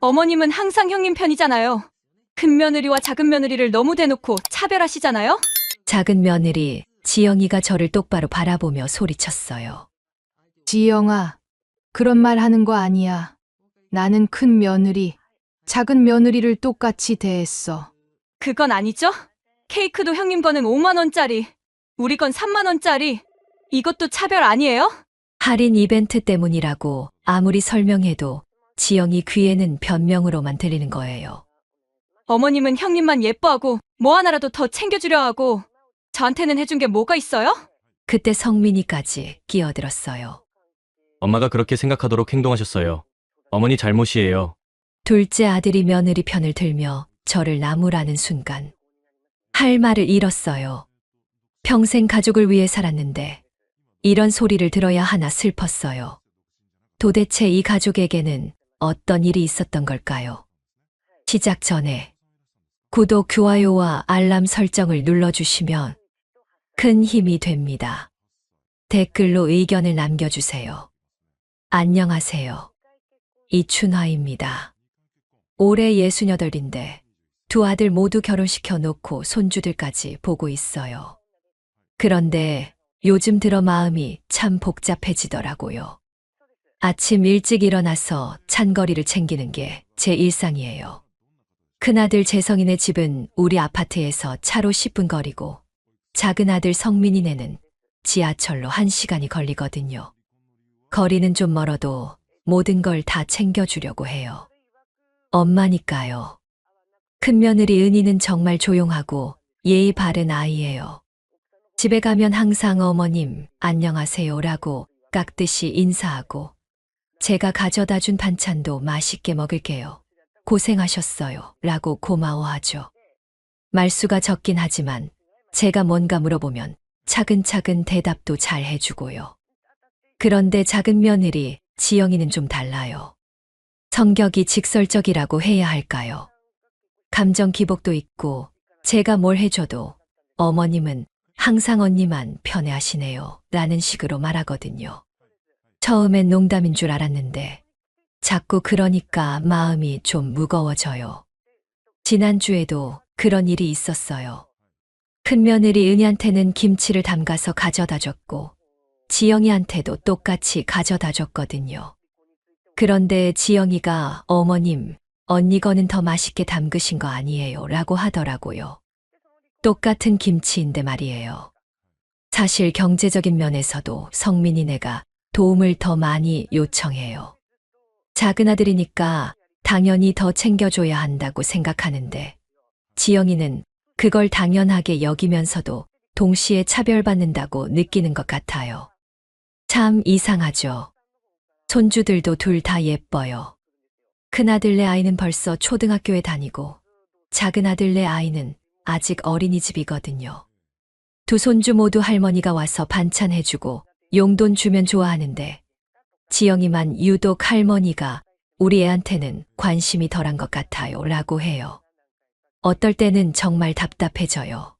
어머님은 항상 형님 편이잖아요. 큰 며느리와 작은 며느리를 너무 대놓고 차별하시잖아요? 작은 며느리 지영이가 저를 똑바로 바라보며 소리쳤어요. 지영아, 그런 말 하는 거 아니야. 나는 큰 며느리, 작은 며느리를 똑같이 대했어. 그건 아니죠? 케이크도 형님 거는 5만 원짜리, 우리 건 3만 원짜리. 이것도 차별 아니에요? 할인 이벤트 때문이라고 아무리 설명해도 지영이 귀에는 변명으로만 들리는 거예요. 어머님은 형님만 예뻐하고 뭐 하나라도 더 챙겨주려 하고 저한테는 해준 게 뭐가 있어요? 그때 성민이까지 끼어들었어요. 엄마가 그렇게 생각하도록 행동하셨어요. 어머니 잘못이에요. 둘째 아들이 며느리 편을 들며 저를 나무라는 순간 할 말을 잃었어요. 평생 가족을 위해 살았는데 이런 소리를 들어야 하나 슬펐어요. 도대체 이 가족에게는 어떤 일이 있었던 걸까요? 시작 전에 구독, 좋아요와 알람 설정을 눌러주시면 큰 힘이 됩니다. 댓글로 의견을 남겨주세요. 안녕하세요. 이춘화입니다. 올해 68인데 두 아들 모두 결혼시켜 놓고 손주들까지 보고 있어요. 그런데 요즘 들어 마음이 참 복잡해지더라고요. 아침 일찍 일어나서 찬거리를 챙기는 게 제 일상이에요. 큰아들 재성이네 집은 우리 아파트에서 차로 10분 거리고 작은 아들 성민이네는 지하철로 1시간이 걸리거든요. 거리는 좀 멀어도 모든 걸 다 챙겨주려고 해요. 엄마니까요. 큰며느리 은희는 정말 조용하고 예의 바른 아이예요. 집에 가면 항상 어머님 안녕하세요라고 깍듯이 인사하고 제가 가져다 준 반찬도 맛있게 먹을게요. 고생하셨어요 라고 고마워하죠. 말수가 적긴 하지만 제가 뭔가 물어보면 차근차근 대답도 잘 해주고요. 그런데 작은 며느리 지영이는 좀 달라요. 성격이 직설적이라고 해야 할까요? 감정 기복도 있고 제가 뭘 해줘도 어머님은 항상 언니만 편애하시네요 라는 식으로 말하거든요. 처음엔 농담인 줄 알았는데 자꾸 그러니까 마음이 좀 무거워져요. 지난주에도 그런 일이 있었어요. 큰며느리 은희한테는 김치를 담가서 가져다 줬고 지영이한테도 똑같이 가져다 줬거든요. 그런데 지영이가 어머님, 언니 거는 더 맛있게 담그신 거 아니에요 라고 하더라고요. 똑같은 김치인데 말이에요. 사실 경제적인 면에서도 성민이네가 도움을 더 많이 요청해요. 작은 아들이니까 당연히 더 챙겨줘야 한다고 생각하는데 지영이는 그걸 당연하게 여기면서도 동시에 차별받는다고 느끼는 것 같아요. 참 이상하죠. 손주들도 둘 다 예뻐요. 큰아들네 아이는 벌써 초등학교에 다니고 작은 아들네 아이는 아직 어린이집이거든요. 두 손주 모두 할머니가 와서 반찬 해주고 용돈 주면 좋아하는데 지영이만 유독 할머니가 우리 애한테는 관심이 덜한 것 같아요 라고 해요. 어떨 때는 정말 답답해져요.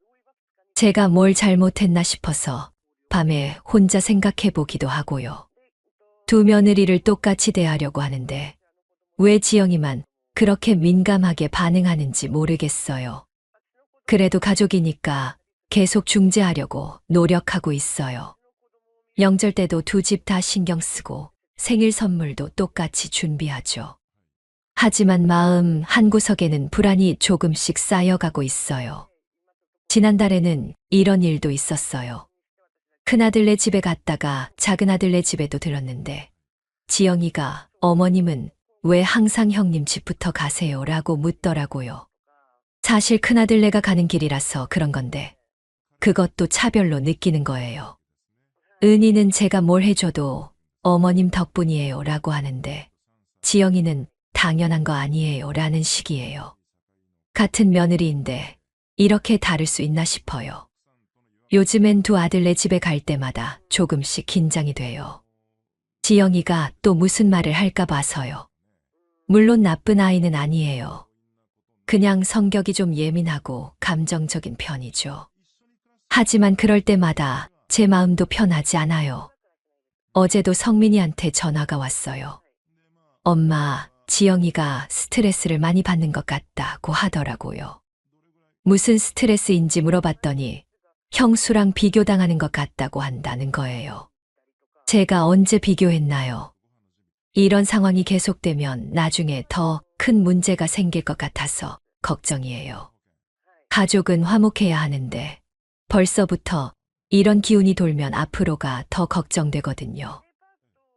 제가 뭘 잘못했나 싶어서 밤에 혼자 생각해 보기도 하고요. 두 며느리를 똑같이 대하려고 하는데 왜 지영이만 그렇게 민감하게 반응하는지 모르겠어요. 그래도 가족이니까 계속 중재하려고 노력하고 있어요. 명절 때도 두 집 다 신경 쓰고 생일 선물도 똑같이 준비하죠. 하지만 마음 한구석에는 불안이 조금씩 쌓여가고 있어요. 지난달에는 이런 일도 있었어요. 큰아들네 집에 갔다가 작은아들네 집에도 들렀는데 지영이가 어머님은 왜 항상 형님 집부터 가세요? 라고 묻더라고요. 사실 큰아들네가 가는 길이라서 그런 건데 그것도 차별로 느끼는 거예요. 은희는 제가 뭘 해줘도 어머님 덕분이에요 라고 하는데 지영이는 당연한 거 아니에요 라는 식이에요. 같은 며느리인데 이렇게 다를 수 있나 싶어요. 요즘엔 두 아들네 집에 갈 때마다 조금씩 긴장이 돼요. 지영이가 또 무슨 말을 할까 봐서요. 물론 나쁜 아이는 아니에요. 그냥 성격이 좀 예민하고 감정적인 편이죠. 하지만 그럴 때마다 제 마음도 편하지 않아요. 어제도 성민이한테 전화가 왔어요. 엄마, 지영이가 스트레스를 많이 받는 것 같다고 하더라고요. 무슨 스트레스인지 물어봤더니 형수랑 비교당하는 것 같다고 한다는 거예요. 제가 언제 비교했나요? 이런 상황이 계속되면 나중에 더 큰 문제가 생길 것 같아서 걱정이에요. 가족은 화목해야 하는데 벌써부터 이런 기운이 돌면 앞으로가 더 걱정되거든요.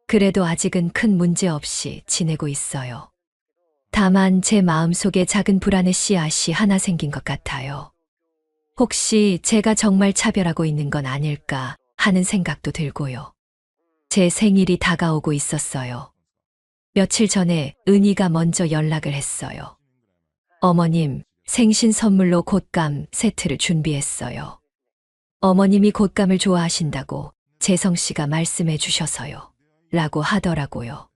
그래도 아직은 큰 문제 없이 지내고 있어요. 다만 제 마음속에 작은 불안의 씨앗이 하나 생긴 것 같아요. 혹시 제가 정말 차별하고 있는 건 아닐까 하는 생각도 들고요. 제 생일이 다가오고 있었어요. 며칠 전에 은희가 먼저 연락을 했어요. 어머님, 생신 선물로 곶감 세트를 준비했어요. 어머님이 곶감을 좋아하신다고 재성 씨가 말씀해 주셔서요. 라고 하더라고요.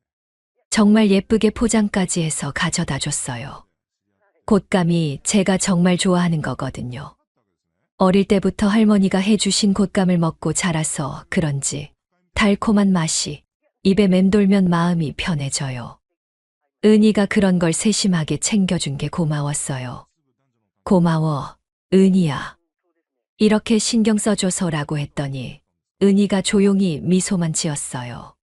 정말 예쁘게 포장까지 해서 가져다 줬어요. 곶감이 제가 정말 좋아하는 거거든요. 어릴 때부터 할머니가 해주신 곶감을 먹고 자라서 그런지 달콤한 맛이 입에 맴돌면 마음이 편해져요. 은희가 그런 걸 세심하게 챙겨준 게 고마웠어요. 고마워, 은희야. 이렇게 신경 써줘서라고 했더니 은희가 조용히 미소만 지었어요.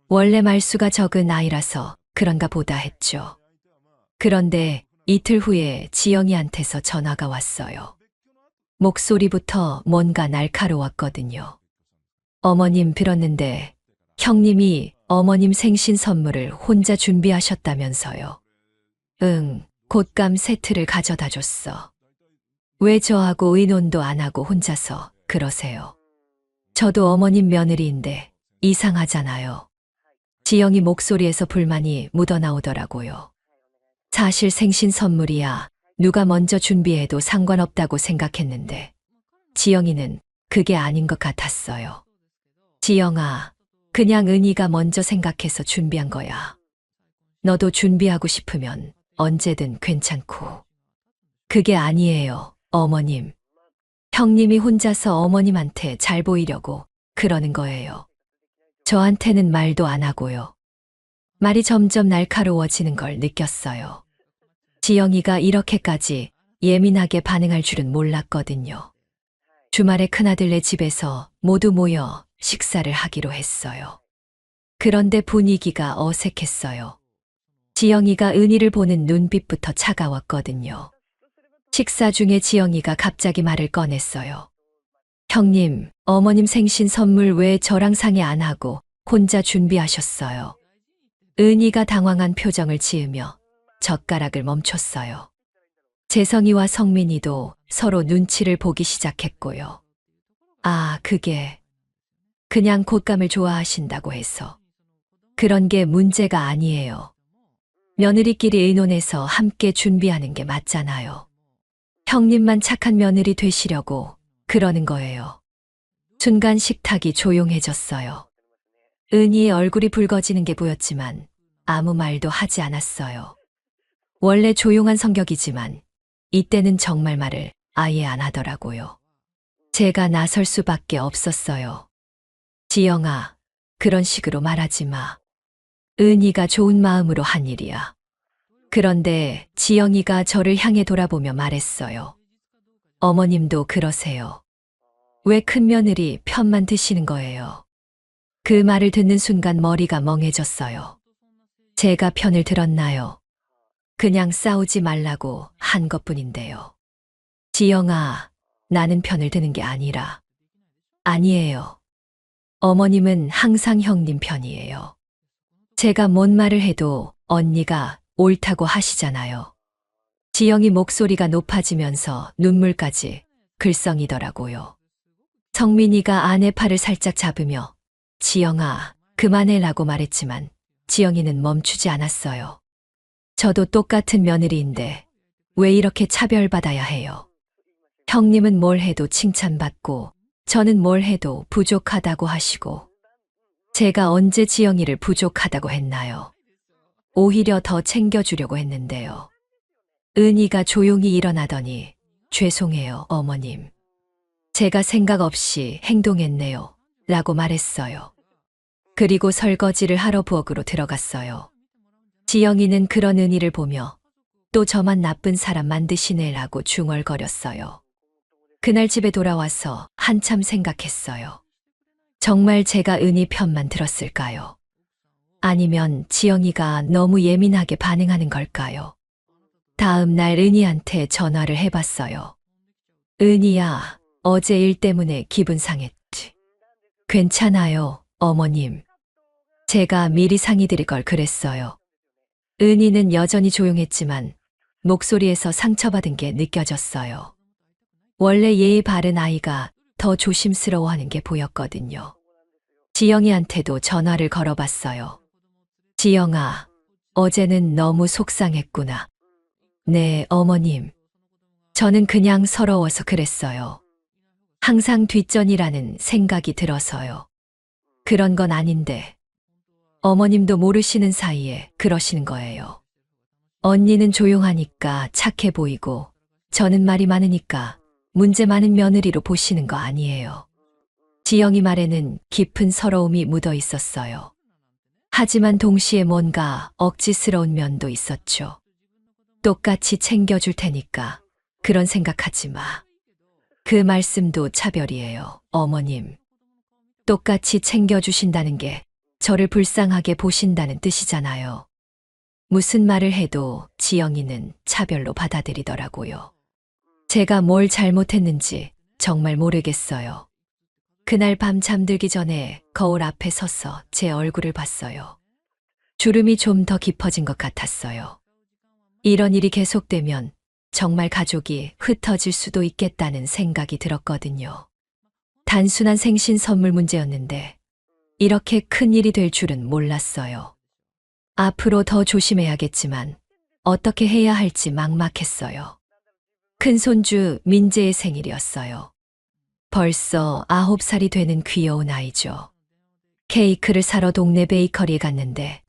원래 말수가 적은 아이라서 그런가 보다 했죠. 그런데 이틀 후에 지영이한테서 전화가 왔어요. 목소리부터 뭔가 날카로웠거든요. 어머님 들었는데 형님이 어머님 생신 선물을 혼자 준비하셨다면서요. 응, 곶감 세트를 가져다 줬어. 왜 저하고 의논도 안 하고 혼자서 그러세요? 저도 어머님 며느리인데 이상하잖아요. 지영이 목소리에서 불만이 묻어나오더라고요. 사실 생신 선물이야 누가 먼저 준비해도 상관없다고 생각했는데 지영이는 그게 아닌 것 같았어요. 지영아, 그냥 은희가 먼저 생각해서 준비한 거야. 너도 준비하고 싶으면 언제든 괜찮고. 그게 아니에요, 어머님. 형님이 혼자서 어머님한테 잘 보이려고 그러는 거예요. 저한테는 말도 안 하고요. 말이 점점 날카로워지는 걸 느꼈어요. 지영이가 이렇게까지 예민하게 반응할 줄은 몰랐거든요. 주말에 큰아들네 집에서 모두 모여 식사를 하기로 했어요. 그런데 분위기가 어색했어요. 지영이가 은희를 보는 눈빛부터 차가웠거든요. 식사 중에 지영이가 갑자기 말을 꺼냈어요. 형님, 어머님 생신 선물 왜 저랑 상의 안 하고 혼자 준비하셨어요? 은희가 당황한 표정을 지으며 젓가락을 멈췄어요. 재성이와 성민이도 서로 눈치를 보기 시작했고요. 아, 그게 그냥 곶감을 좋아하신다고 해서 그런 게 문제가 아니에요. 며느리끼리 의논해서 함께 준비하는 게 맞잖아요. 형님만 착한 며느리 되시려고 그러는 거예요. 순간 식탁이 조용해졌어요. 은희의 얼굴이 붉어지는 게 보였지만 아무 말도 하지 않았어요. 원래 조용한 성격이지만 이때는 정말 말을 아예 안 하더라고요. 제가 나설 수밖에 없었어요. 지영아, 그런 식으로 말하지 마. 은희가 좋은 마음으로 한 일이야. 그런데 지영이가 저를 향해 돌아보며 말했어요. 어머님도 그러세요. 왜 큰며느리 편만 드시는 거예요? 그 말을 듣는 순간 머리가 멍해졌어요. 제가 편을 들었나요? 그냥 싸우지 말라고 한 것뿐인데요. 지영아, 나는 편을 드는 게 아니라. 아니에요. 어머님은 항상 형님 편이에요. 제가 뭔 말을 해도 언니가 옳다고 하시잖아요. 지영이 목소리가 높아지면서 눈물까지 글썽이더라고요. 성민이가 아내 팔을 살짝 잡으며 지영아, 그만해라고 말했지만 지영이는 멈추지 않았어요. 저도 똑같은 며느리인데 왜 이렇게 차별받아야 해요? 형님은 뭘 해도 칭찬받고 저는 뭘 해도 부족하다고 하시고 제가 언제 지영이를 부족하다고 했나요? 오히려 더 챙겨주려고 했는데요. 은희가 조용히 일어나더니 죄송해요, 어머님. 제가 생각 없이 행동했네요. 라고 말했어요. 그리고 설거지를 하러 부엌으로 들어갔어요. 지영이는 그런 은희를 보며 또 저만 나쁜 사람 만드시네라고 중얼거렸어요. 그날 집에 돌아와서 한참 생각했어요. 정말 제가 은희 편만 들었을까요? 아니면 지영이가 너무 예민하게 반응하는 걸까요? 다음 날 은희한테 전화를 해봤어요. 은희야, 어제 일 때문에 기분 상했지. 괜찮아요, 어머님. 제가 미리 상의드릴 걸 그랬어요. 은희는 여전히 조용했지만 목소리에서 상처받은 게 느껴졌어요. 원래 예의 바른 아이가 더 조심스러워하는 게 보였거든요. 지영이한테도 전화를 걸어봤어요. 지영아, 어제는 너무 속상했구나. 네, 어머님. 저는 그냥 서러워서 그랬어요. 항상 뒷전이라는 생각이 들어서요. 그런 건 아닌데. 어머님도 모르시는 사이에 그러시는 거예요. 언니는 조용하니까 착해 보이고 저는 말이 많으니까 문제 많은 며느리로 보시는 거 아니에요. 지영이 말에는 깊은 서러움이 묻어 있었어요. 하지만 동시에 뭔가 억지스러운 면도 있었죠. 똑같이 챙겨줄 테니까 그런 생각하지 마. 그 말씀도 차별이에요, 어머님. 똑같이 챙겨주신다는 게 저를 불쌍하게 보신다는 뜻이잖아요. 무슨 말을 해도 지영이는 차별로 받아들이더라고요. 제가 뭘 잘못했는지 정말 모르겠어요. 그날 밤 잠들기 전에 거울 앞에 서서 제 얼굴을 봤어요. 주름이 좀 더 깊어진 것 같았어요. 이런 일이 계속되면 정말 가족이 흩어질 수도 있겠다는 생각이 들었거든요. 단순한 생신 선물 문제였는데 이렇게 큰 일이 될 줄은 몰랐어요. 앞으로 더 조심해야겠지만 어떻게 해야 할지 막막했어요. 큰손주 민재의 생일이었어요. 벌써 9살이 되는 귀여운 아이죠. 케이크를 사러 동네 베이커리에 갔는데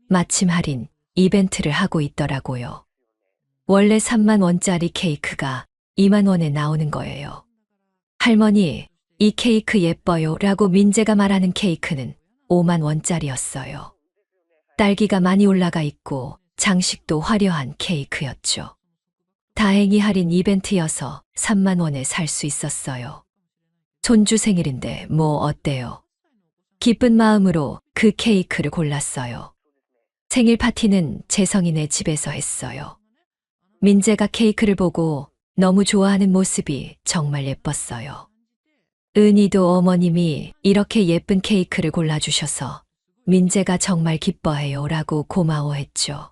마침 할인 이벤트를 하고 있더라고요. 원래 3만 원짜리 케이크가 2만 원에 나오는 거예요. 할머니, 이 케이크 예뻐요 라고 민재가 말하는 케이크는 5만 원짜리였어요. 딸기가 많이 올라가 있고 장식도 화려한 케이크였죠. 다행히 할인 이벤트여서 3만 원에 살 수 있었어요. 손주 생일인데 뭐 어때요? 기쁜 마음으로 그 케이크를 골랐어요. 생일 파티는 재성이네 집에서 했어요. 민재가 케이크를 보고 너무 좋아하는 모습이 정말 예뻤어요. 은희도 어머님이 이렇게 예쁜 케이크를 골라주셔서 민재가 정말 기뻐해요 라고 고마워했죠.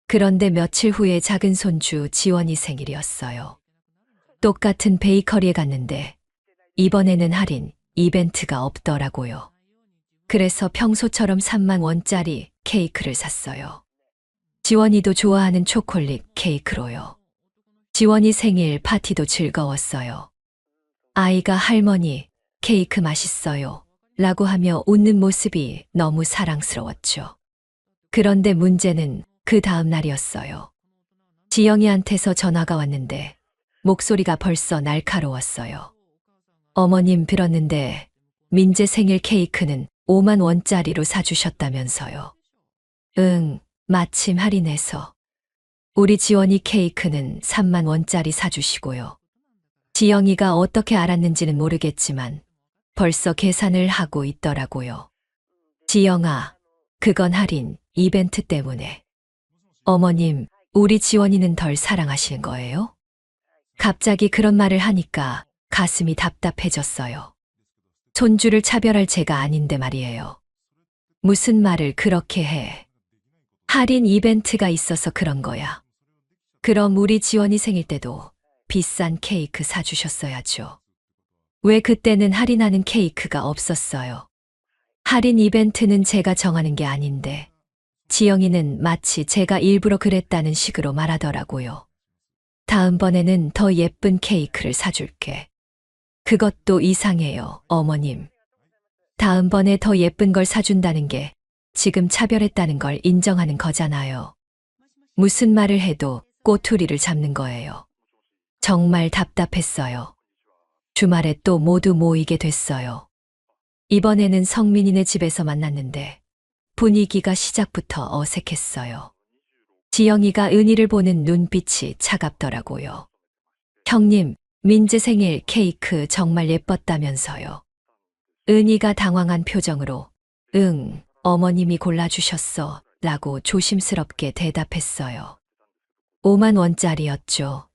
그런데 며칠 후에 작은 손주 지원이 생일이었어요. 똑같은 베이커리에 갔는데 이번에는 할인 이벤트가 없더라고요. 그래서 평소처럼 3만 원짜리 케이크를 샀어요. 지원이도 좋아하는 초콜릿 케이크로요. 지원이 생일 파티도 즐거웠어요. 아이가 할머니, 케이크 맛있어요 라고 하며 웃는 모습이 너무 사랑스러웠죠. 그런데 문제는 그 다음 날이었어요. 지영이한테서 전화가 왔는데 목소리가 벌써 날카로웠어요. 어머님 들었는데 민재 생일 케이크는 5만 원짜리로 사주셨다면서요. 응, 마침 할인해서. 우리 지원이 케이크는 3만 원짜리 사주시고요. 지영이가 어떻게 알았는지는 모르겠지만 벌써 계산을 하고 있더라고요. 지영아, 그건 할인 이벤트 때문에. 어머님, 우리 지원이는 덜 사랑하시는 거예요? 갑자기 그런 말을 하니까 가슴이 답답해졌어요. 손주를 차별할 제가 아닌데 말이에요. 무슨 말을 그렇게 해. 할인 이벤트가 있어서 그런 거야. 그럼 우리 지원이 생일 때도 비싼 케이크 사주셨어야죠. 왜 그때는 할인하는 케이크가 없었어요? 할인 이벤트는 제가 정하는 게 아닌데 지영이는 마치 제가 일부러 그랬다는 식으로 말하더라고요. 다음번에는 더 예쁜 케이크를 사줄게. 그것도 이상해요, 어머님. 다음번에 더 예쁜 걸 사준다는 게 지금 차별했다는 걸 인정하는 거잖아요. 무슨 말을 해도 꼬투리를 잡는 거예요. 정말 답답했어요. 주말에 또 모두 모이게 됐어요. 이번에는 성민이네 집에서 만났는데 분위기가 시작부터 어색했어요. 지영이가 은희를 보는 눈빛이 차갑더라고요. 형님, 민재 생일 케이크 정말 예뻤다면서요. 은희가 당황한 표정으로 응, 어머님이 골라주셨어 라고 조심스럽게 대답했어요. 5만 원짜리였죠.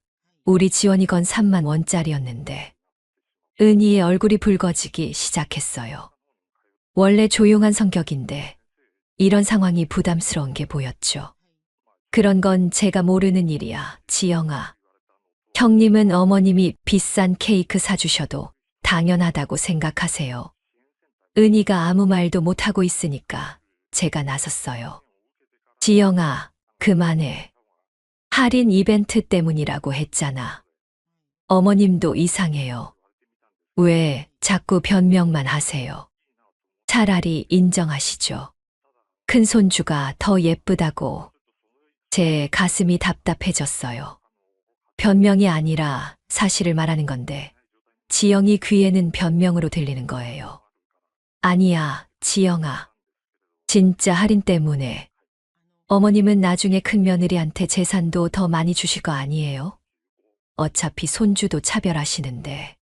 우리 지원이 건 3만 원짜리였는데. 은희의 얼굴이 붉어지기 시작했어요. 원래 조용한 성격인데 이런 상황이 부담스러운 게 보였죠. 그런 건 제가 모르는 일이야, 지영아. 형님은 어머님이 비싼 케이크 사주셔도 당연하다고 생각하세요. 은희가 아무 말도 못하고 있으니까 제가 나섰어요. 지영아, 그만해. 할인 이벤트 때문이라고 했잖아. 어머님도 이상해요. 왜 자꾸 변명만 하세요? 차라리 인정하시죠. 큰 손주가 더 예쁘다고. 제 가슴이 답답해졌어요. 변명이 아니라 사실을 말하는 건데 지영이 귀에는 변명으로 들리는 거예요. 아니야, 지영아. 진짜 할인 때문에. 어머님은 나중에 큰 며느리한테 재산도 더 많이 주실 거 아니에요? 어차피 손주도 차별하시는데.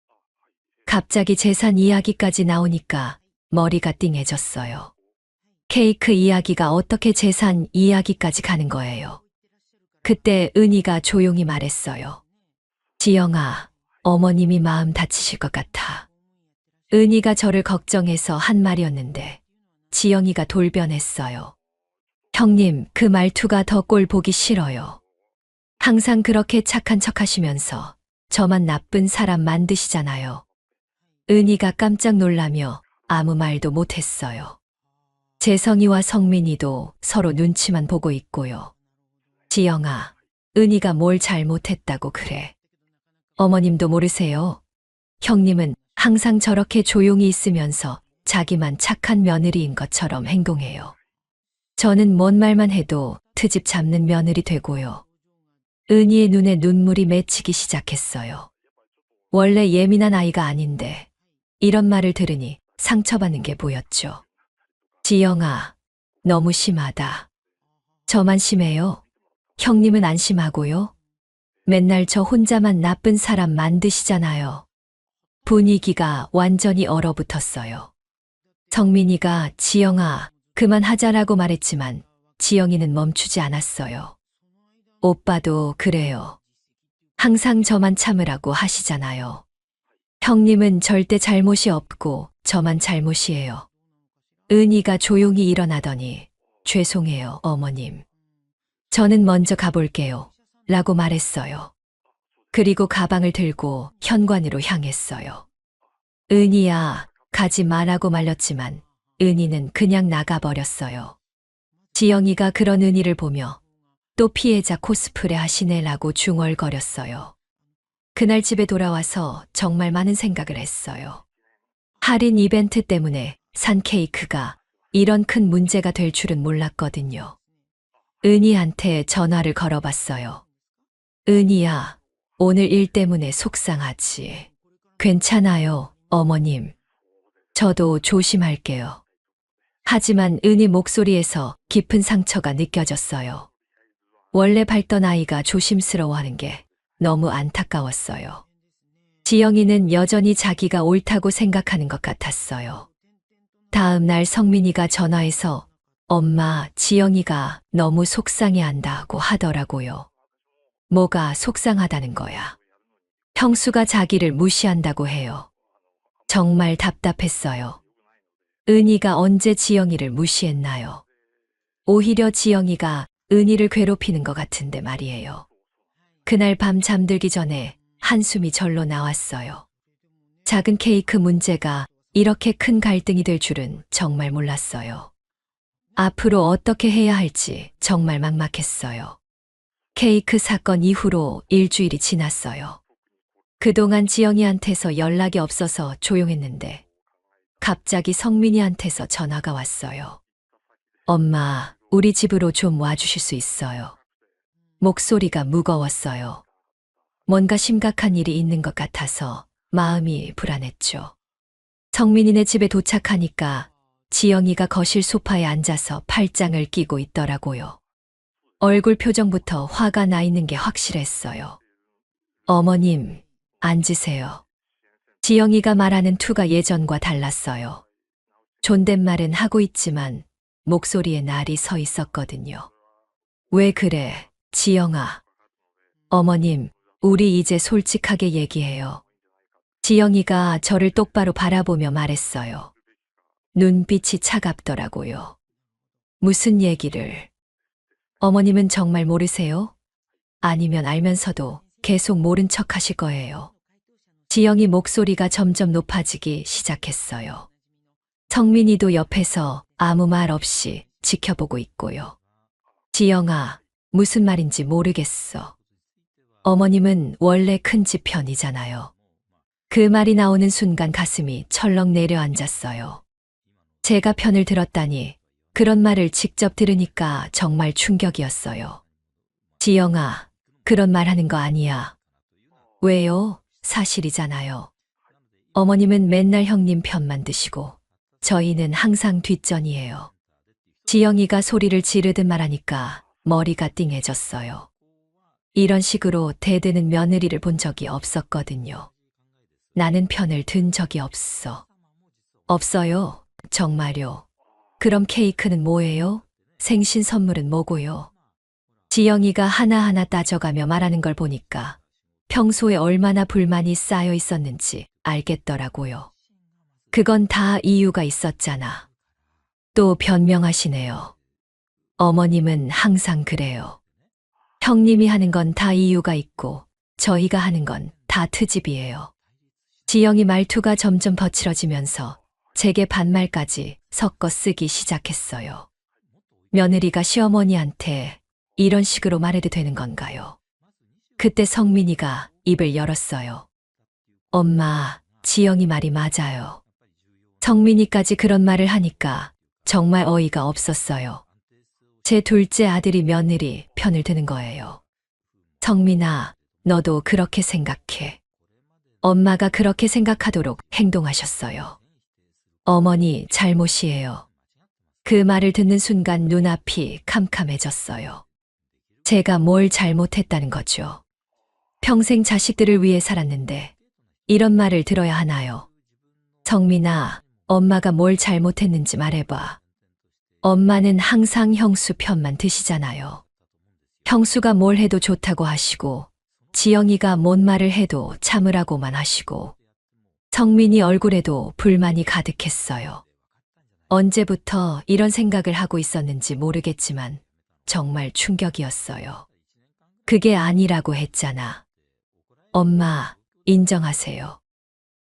갑자기 재산 이야기까지 나오니까 머리가 띵해졌어요. 케이크 이야기가 어떻게 재산 이야기까지 가는 거예요? 그때 은희가 조용히 말했어요. 지영아, 어머님이 마음 다치실 것 같아. 은희가 저를 걱정해서 한 말이었는데 지영이가 돌변했어요. 형님, 그 말투가 더 꼴 보기 싫어요. 항상 그렇게 착한 척 하시면서 저만 나쁜 사람 만드시잖아요. 은희가 깜짝 놀라며 아무 말도 못했어요. 재성이와 성민이도 서로 눈치만 보고 있고요. 지영아, 은희가 뭘 잘못했다고 그래. 어머님도 모르세요. 형님은 항상 저렇게 조용히 있으면서 자기만 착한 며느리인 것처럼 행동해요. 저는 뭔 말만 해도 트집 잡는 며느리 되고요. 은희의 눈에 눈물이 맺히기 시작했어요. 원래 예민한 아이가 아닌데 이런 말을 들으니 상처받는 게 보였죠. 지영아, 너무 심하다. 저만 심해요. 형님은 안 심하고요. 맨날 저 혼자만 나쁜 사람 만드시잖아요. 분위기가 완전히 얼어붙었어요. 성민이가 지영아, 그만하자라고 말했지만 지영이는 멈추지 않았어요. 오빠도 그래요. 항상 저만 참으라고 하시잖아요. 형님은 절대 잘못이 없고 저만 잘못이에요. 은희가 조용히 일어나더니 죄송해요, 어머님. 저는 먼저 가볼게요. 라고 말했어요. 그리고 가방을 들고 현관으로 향했어요. 은희야, 가지 마라고 말렸지만 은희는 그냥 나가버렸어요. 지영이가 그런 은희를 보며 또 피해자 코스프레 하시네라고 중얼거렸어요. 그날 집에 돌아와서 정말 많은 생각을 했어요. 할인 이벤트 때문에 산 케이크가 이런 큰 문제가 될 줄은 몰랐거든요. 은희한테 전화를 걸어봤어요. 은희야, 오늘 일 때문에 속상하지. 괜찮아요, 어머님. 저도 조심할게요. 하지만 은희 목소리에서 깊은 상처가 느껴졌어요. 원래 밝던 아이가 조심스러워하는 게 너무 안타까웠어요. 지영이는 여전히 자기가 옳다고 생각하는 것 같았어요. 다음 날 성민이가 전화해서 엄마, 지영이가 너무 속상해한다고 하더라고요. 뭐가 속상하다는 거야. 형수가 자기를 무시한다고 해요. 정말 답답했어요. 은희가 언제 지영이를 무시했나요? 오히려 지영이가 은희를 괴롭히는 것 같은데 말이에요. 그날 밤 잠들기 전에 한숨이 절로 나왔어요. 작은 케이크 문제가 이렇게 큰 갈등이 될 줄은 정말 몰랐어요. 앞으로 어떻게 해야 할지 정말 막막했어요. 케이크 사건 이후로 일주일이 지났어요. 그동안 지영이한테서 연락이 없어서 조용했는데 갑자기 성민이한테서 전화가 왔어요. 엄마, 우리 집으로 좀 와주실 수 있어요. 목소리가 무거웠어요. 뭔가 심각한 일이 있는 것 같아서 마음이 불안했죠. 성민이네 집에 도착하니까 지영이가 거실 소파에 앉아서 팔짱을 끼고 있더라고요. 얼굴 표정부터 화가 나 있는 게 확실했어요. 어머님, 앉으세요. 지영이가 말하는 투가 예전과 달랐어요. 존댓말은 하고 있지만 목소리에 날이 서 있었거든요. 왜 그래, 지영아. 어머님, 우리 이제 솔직하게 얘기해요. 지영이가 저를 똑바로 바라보며 말했어요. 눈빛이 차갑더라고요. 무슨 얘기를? 어머님은 정말 모르세요? 아니면 알면서도 계속 모른 척 하실 거예요. 지영이 목소리가 점점 높아지기 시작했어요. 성민이도 옆에서 아무 말 없이 지켜보고 있고요. 지영아, 무슨 말인지 모르겠어. 어머님은 원래 큰 집 편이잖아요. 그 말이 나오는 순간 가슴이 철렁 내려앉았어요. 제가 편을 들었다니 그런 말을 직접 들으니까 정말 충격이었어요. 지영아, 그런 말 하는 거 아니야. 왜요? 사실이잖아요. 어머님은 맨날 형님 편만 드시고 저희는 항상 뒷전이에요. 지영이가 소리를 지르듯 말하니까 머리가 띵해졌어요. 이런 식으로 대드는 며느리를 본 적이 없었거든요. 나는 편을 든 적이 없어. 없어요? 정말요? 그럼 케이크는 뭐예요? 생신 선물은 뭐고요? 지영이가 하나하나 따져가며 말하는 걸 보니까 평소에 얼마나 불만이 쌓여 있었는지 알겠더라고요. 그건 다 이유가 있었잖아. 또 변명하시네요. 어머님은 항상 그래요. 형님이 하는 건 다 이유가 있고 저희가 하는 건 다 트집이에요. 지영이 말투가 점점 거칠어지면서 제게 반말까지 섞어 쓰기 시작했어요. 며느리가 시어머니한테 이런 식으로 말해도 되는 건가요? 그때 성민이가 입을 열었어요. 엄마, 지영이 말이 맞아요. 성민이까지 그런 말을 하니까 정말 어이가 없었어요. 제 둘째 아들이 며느리 편을 드는 거예요. 성민아, 너도 그렇게 생각해. 엄마가 그렇게 생각하도록 행동하셨어요. 어머니 잘못이에요. 그 말을 듣는 순간 눈앞이 캄캄해졌어요. 제가 뭘 잘못했다는 거죠. 평생 자식들을 위해 살았는데 이런 말을 들어야 하나요? 성민아, 엄마가 뭘 잘못했는지 말해봐. 엄마는 항상 형수 편만 드시잖아요. 형수가 뭘 해도 좋다고 하시고 지영이가 뭔 말을 해도 참으라고만 하시고 성민이 얼굴에도 불만이 가득했어요. 언제부터 이런 생각을 하고 있었는지 모르겠지만 정말 충격이었어요. 그게 아니라고 했잖아. 엄마, 인정하세요.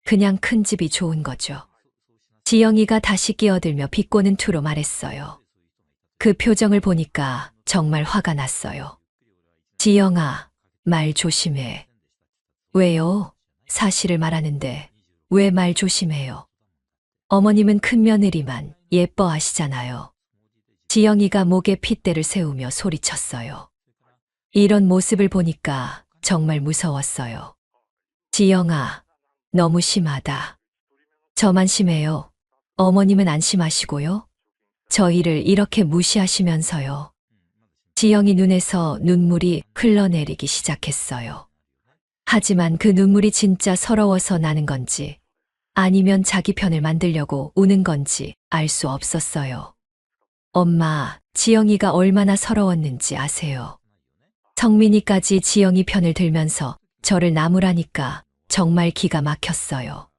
그냥 큰 집이 좋은 거죠. 지영이가 다시 끼어들며 비꼬는 투로 말했어요. 그 표정을 보니까 정말 화가 났어요. 지영아, 말 조심해. 왜요? 사실을 말하는데 왜 말 조심해요? 어머님은 큰 며느리만 예뻐하시잖아요. 지영이가 목에 핏대를 세우며 소리쳤어요. 이런 모습을 보니까 정말 무서웠어요. 지영아, 너무 심하다. 저만 심해요. 어머님은 안 심하시고요. 저희를 이렇게 무시하시면서요. 지영이 눈에서 눈물이 흘러내리기 시작했어요. 하지만 그 눈물이 진짜 서러워서 나는 건지 아니면 자기 편을 만들려고 우는 건지 알 수 없었어요. 엄마, 지영이가 얼마나 서러웠는지 아세요? 성민이까지 지영이 편을 들면서 저를 나무라니까 정말 기가 막혔어요.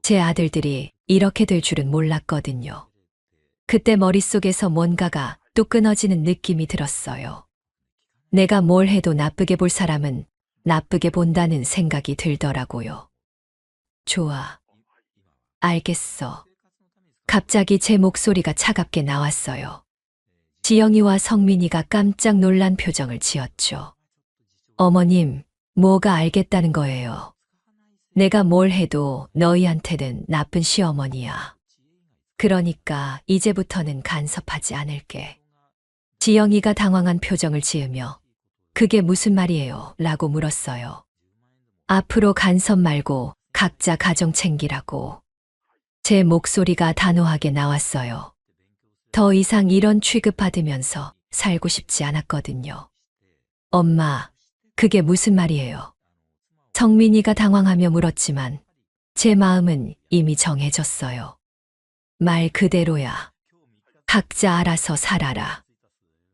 제 아들들이 이렇게 될 줄은 몰랐거든요. 그때 머릿속에서 뭔가가 또 끊어지는 느낌이 들었어요. 내가 뭘 해도 나쁘게 볼 사람은 나쁘게 본다는 생각이 들더라고요. 좋아. 알겠어. 갑자기 제 목소리가 차갑게 나왔어요. 지영이와 성민이가 깜짝 놀란 표정을 지었죠. 어머님, 뭐가 알겠다는 거예요? 내가 뭘 해도 너희한테는 나쁜 시어머니야. 그러니까 이제부터는 간섭하지 않을게. 지영이가 당황한 표정을 지으며 그게 무슨 말이에요? 라고 물었어요. 앞으로 간섭 말고 각자 가정 챙기라고. 제 목소리가 단호하게 나왔어요. 더 이상 이런 취급받으면서 살고 싶지 않았거든요. 엄마, 그게 무슨 말이에요? 성민이가 당황하며 물었지만 제 마음은 이미 정해졌어요. 말 그대로야. 각자 알아서 살아라.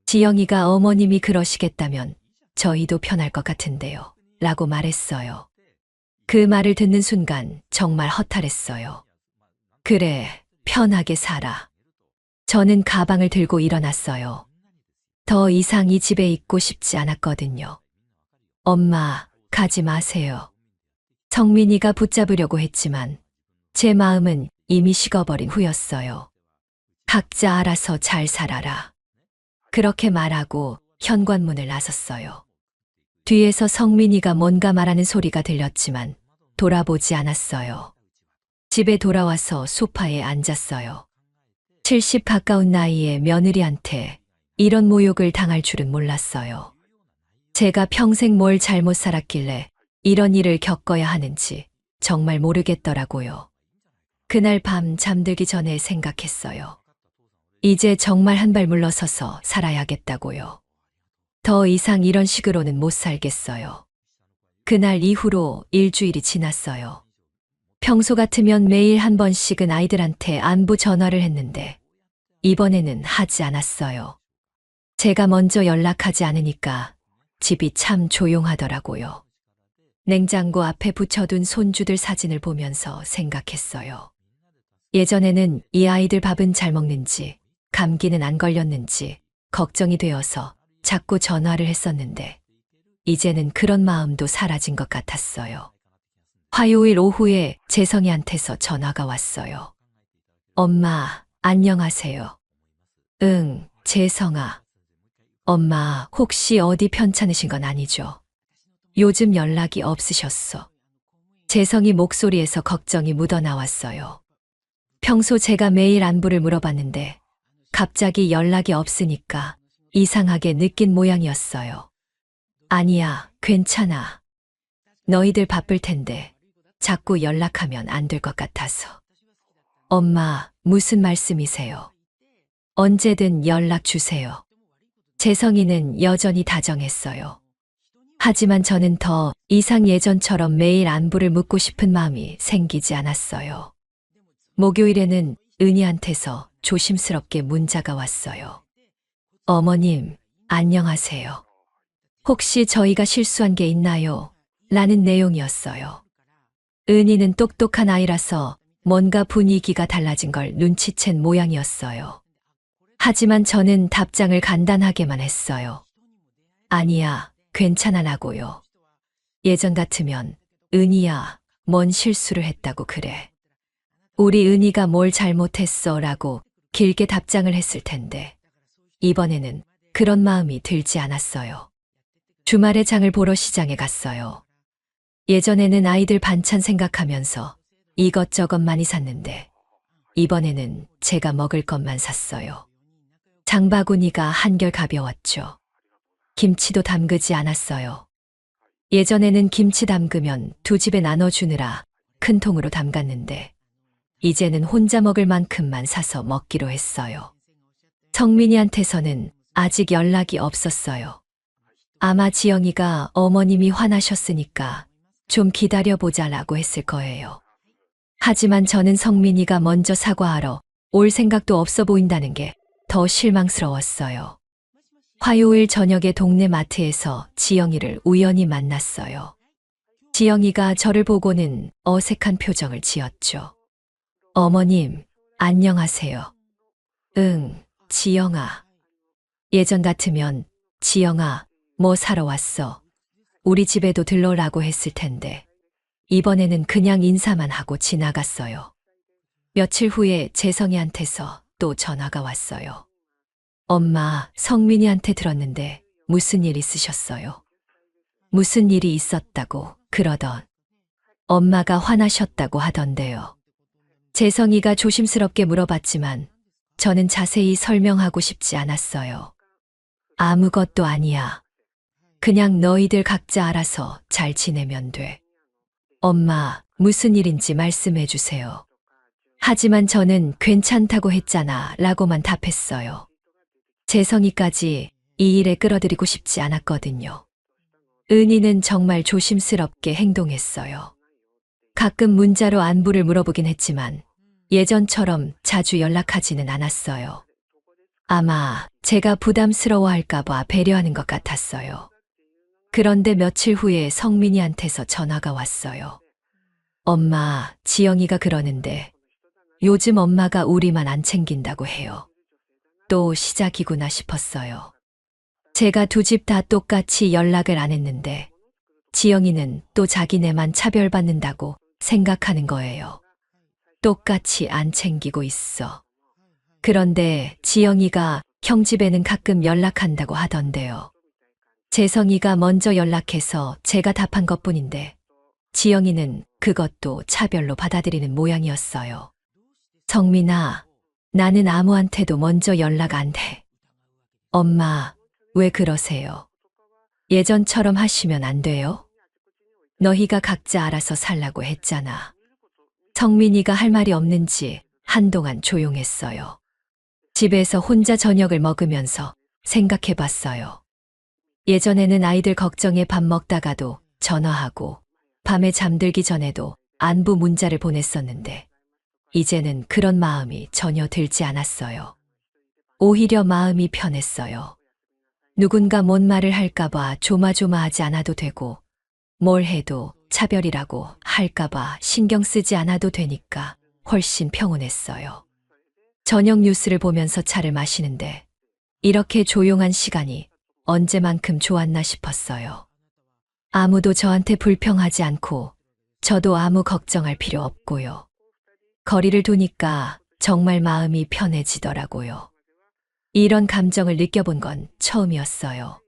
지영이가 어머님이 그러시겠다면 저희도 편할 것 같은데요. 라고 말했어요. 그 말을 듣는 순간 정말 허탈했어요. 그래, 편하게 살아. 저는 가방을 들고 일어났어요. 더 이상 이 집에 있고 싶지 않았거든요. 엄마, 가지 마세요. 성민이가 붙잡으려고 했지만 제 마음은 이미 식어버린 후였어요. 각자 알아서 잘 살아라. 그렇게 말하고 현관문을 나섰어요. 뒤에서 성민이가 뭔가 말하는 소리가 들렸지만 돌아보지 않았어요. 집에 돌아와서 소파에 앉았어요. 70 가까운 나이에 며느리한테 이런 모욕을 당할 줄은 몰랐어요. 제가 평생 뭘 잘못 살았길래 이런 일을 겪어야 하는지 정말 모르겠더라고요. 그날 밤 잠들기 전에 생각했어요. 이제 정말 한 발 물러서서 살아야겠다고요. 더 이상 이런 식으로는 못 살겠어요. 그날 이후로 일주일이 지났어요. 평소 같으면 매일 한 번씩은 아이들한테 안부 전화를 했는데 이번에는 하지 않았어요. 제가 먼저 연락하지 않으니까 집이 참 조용하더라고요. 냉장고 앞에 붙여둔 손주들 사진을 보면서 생각했어요. 예전에는 이 아이들 밥은 잘 먹는지, 감기는 안 걸렸는지 걱정이 되어서 자꾸 전화를 했었는데 이제는 그런 마음도 사라진 것 같았어요. 화요일 오후에 재성이한테서 전화가 왔어요. 엄마, 안녕하세요. 응, 재성아. 엄마, 혹시 어디 편찮으신 건 아니죠? 요즘 연락이 없으셨어. 재성이 목소리에서 걱정이 묻어나왔어요. 평소 제가 매일 안부를 물어봤는데 갑자기 연락이 없으니까 이상하게 느낀 모양이었어요. 아니야, 괜찮아. 너희들 바쁠 텐데 자꾸 연락하면 안 될 것 같아서. 엄마, 무슨 말씀이세요? 언제든 연락 주세요. 재성이는 여전히 다정했어요. 하지만 저는 더 이상 예전처럼 매일 안부를 묻고 싶은 마음이 생기지 않았어요. 목요일에는 은희한테서 조심스럽게 문자가 왔어요. 어머님, 안녕하세요. 혹시 저희가 실수한 게 있나요? 라는 내용이었어요. 은희는 똑똑한 아이라서 뭔가 분위기가 달라진 걸 눈치챈 모양이었어요. 하지만 저는 답장을 간단하게만 했어요. 아니야, 괜찮아라고요. 예전 같으면 은희야, 뭔 실수를 했다고 그래. 우리 은희가 뭘 잘못했어 라고 길게 답장을 했을 텐데 이번에는 그런 마음이 들지 않았어요. 주말에 장을 보러 시장에 갔어요. 예전에는 아이들 반찬 생각하면서 이것저것 많이 샀는데 이번에는 제가 먹을 것만 샀어요. 장바구니가 한결 가벼웠죠. 김치도 담그지 않았어요. 예전에는 김치 담그면 두 집에 나눠주느라 큰 통으로 담갔는데 이제는 혼자 먹을 만큼만 사서 먹기로 했어요. 성민이한테서는 아직 연락이 없었어요. 아마 지영이가 어머님이 화나셨으니까 좀 기다려보자라고 했을 거예요. 하지만 저는 성민이가 먼저 사과하러 올 생각도 없어 보인다는 게 더 실망스러웠어요. 화요일 저녁에 동네 마트에서 지영이를 우연히 만났어요. 지영이가 저를 보고는 어색한 표정을 지었죠. 어머님, 안녕하세요. 응, 지영아. 예전 같으면 지영아, 뭐 사러 왔어? 우리 집에도 들러라고 했을 텐데 이번에는 그냥 인사만 하고 지나갔어요. 며칠 후에 재성이한테서 또 전화가 왔어요. 엄마, 성민이한테 들었는데 무슨 일 있으셨어요? 무슨 일이 있었다고 그러던. 엄마가 화나셨다고 하던데요. 재성이가 조심스럽게 물어봤지만 저는 자세히 설명하고 싶지 않았어요. 아무것도 아니야. 그냥 너희들 각자 알아서 잘 지내면 돼. 엄마, 무슨 일인지 말씀해 주세요. 하지만 저는 괜찮다고 했잖아 라고만 답했어요. 재성이까지 이 일에 끌어들이고 싶지 않았거든요. 은희는 정말 조심스럽게 행동했어요. 가끔 문자로 안부를 물어보긴 했지만 예전처럼 자주 연락하지는 않았어요. 아마 제가 부담스러워할까봐 배려하는 것 같았어요. 그런데 며칠 후에 성민이한테서 전화가 왔어요. 엄마, 지영이가 그러는데 요즘 엄마가 우리만 안 챙긴다고 해요. 또 시작이구나 싶었어요. 제가 두 집 다 똑같이 연락을 안 했는데 지영이는 또 자기네만 차별받는다고 생각하는 거예요. 똑같이 안 챙기고 있어. 그런데 지영이가 형 집에는 가끔 연락한다고 하던데요. 재성이가 먼저 연락해서 제가 답한 것뿐인데 지영이는 그것도 차별로 받아들이는 모양이었어요. 성민아, 나는 아무한테도 먼저 연락 안 해. 엄마, 왜 그러세요? 예전처럼 하시면 안 돼요? 너희가 각자 알아서 살라고 했잖아. 성민이가 할 말이 없는지 한동안 조용했어요. 집에서 혼자 저녁을 먹으면서 생각해 봤어요. 예전에는 아이들 걱정에 밥 먹다가도 전화하고 밤에 잠들기 전에도 안부 문자를 보냈었는데 이제는 그런 마음이 전혀 들지 않았어요. 오히려 마음이 편했어요. 누군가 뭔 말을 할까봐 조마조마하지 않아도 되고 뭘 해도 차별이라고 할까봐 신경 쓰지 않아도 되니까 훨씬 평온했어요. 저녁 뉴스를 보면서 차를 마시는데 이렇게 조용한 시간이 언제만큼 좋았나 싶었어요. 아무도 저한테 불평하지 않고 저도 아무 걱정할 필요 없고요. 거리를 두니까 정말 마음이 편해지더라고요. 이런 감정을 느껴본 건 처음이었어요.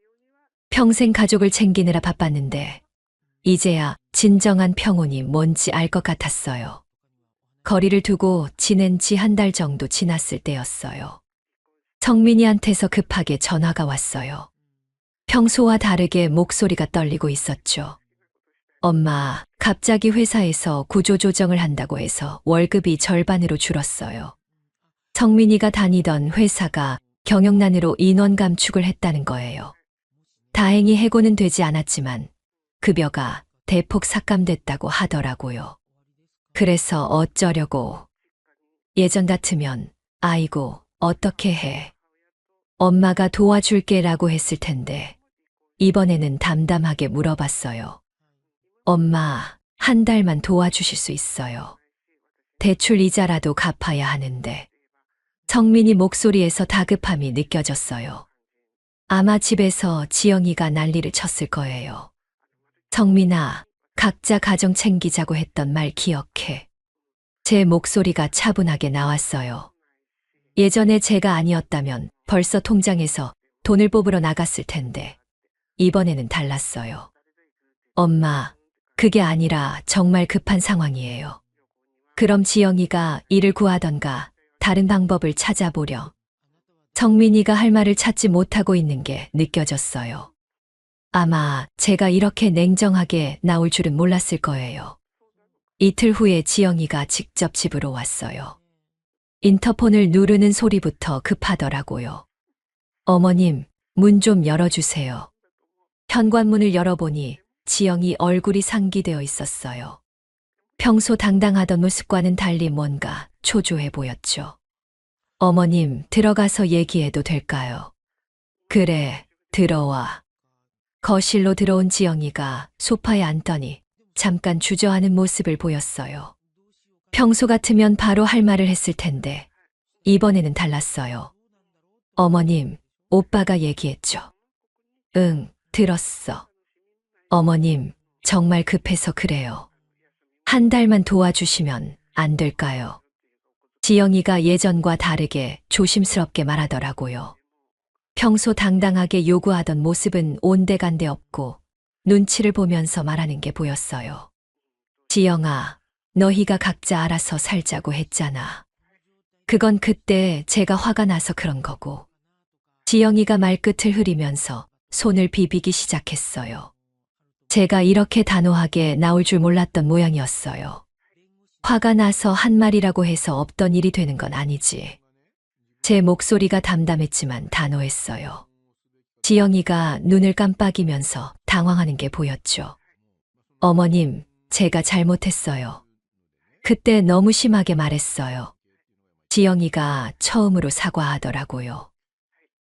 평생 가족을 챙기느라 바빴는데 이제야 진정한 평온이 뭔지 알 것 같았어요. 거리를 두고 지낸 지 한 달 정도 지났을 때였어요. 성민이한테서 급하게 전화가 왔어요. 평소와 다르게 목소리가 떨리고 있었죠. 엄마, 갑자기 회사에서 구조조정을 한다고 해서 월급이 절반으로 줄었어요. 성민이가 다니던 회사가 경영난으로 인원 감축을 했다는 거예요. 다행히 해고는 되지 않았지만 급여가 대폭 삭감됐다고 하더라고요. 그래서 어쩌려고. 예전 같으면 아이고 어떻게 해. 엄마가 도와줄게라고 했을 텐데 이번에는 담담하게 물어봤어요. 엄마, 한 달만 도와주실 수 있어요. 대출 이자라도 갚아야 하는데. 성민이 목소리에서 다급함이 느껴졌어요. 아마 집에서 지영이가 난리를 쳤을 거예요. 성민아, 각자 가정 챙기자고 했던 말 기억해. 제 목소리가 차분하게 나왔어요. 예전에 제가 아니었다면 벌써 통장에서 돈을 뽑으러 나갔을 텐데 이번에는 달랐어요. 엄마, 그게 아니라 정말 급한 상황이에요. 그럼 지영이가 일을 구하던가 다른 방법을 찾아보려. 성민이가 할 말을 찾지 못하고 있는 게 느껴졌어요. 아마 제가 이렇게 냉정하게 나올 줄은 몰랐을 거예요. 이틀 후에 지영이가 직접 집으로 왔어요. 인터폰을 누르는 소리부터 급하더라고요. 어머님, 문 좀 열어주세요. 현관문을 열어보니 지영이 얼굴이 상기되어 있었어요. 평소 당당하던 모습과는 달리 뭔가 초조해 보였죠. 어머님, 들어가서 얘기해도 될까요? 그래, 들어와. 거실로 들어온 지영이가 소파에 앉더니 잠깐 주저하는 모습을 보였어요. 평소 같으면 바로 할 말을 했을 텐데 이번에는 달랐어요. 어머님, 오빠가 얘기했죠. 응, 들었어. 어머님, 정말 급해서 그래요. 한 달만 도와주시면 안 될까요? 지영이가 예전과 다르게 조심스럽게 말하더라고요. 평소 당당하게 요구하던 모습은 온데간데 없고 눈치를 보면서 말하는 게 보였어요. 지영아, 너희가 각자 알아서 살자고 했잖아. 그건 그때 제가 화가 나서 그런 거고. 지영이가 말끝을 흐리면서 손을 비비기 시작했어요. 제가 이렇게 단호하게 나올 줄 몰랐던 모양이었어요. 화가 나서 한 말이라고 해서 없던 일이 되는 건 아니지. 제 목소리가 담담했지만 단호했어요. 지영이가 눈을 깜빡이면서 당황하는 게 보였죠. 어머님, 제가 잘못했어요. 그때 너무 심하게 말했어요. 지영이가 처음으로 사과하더라고요.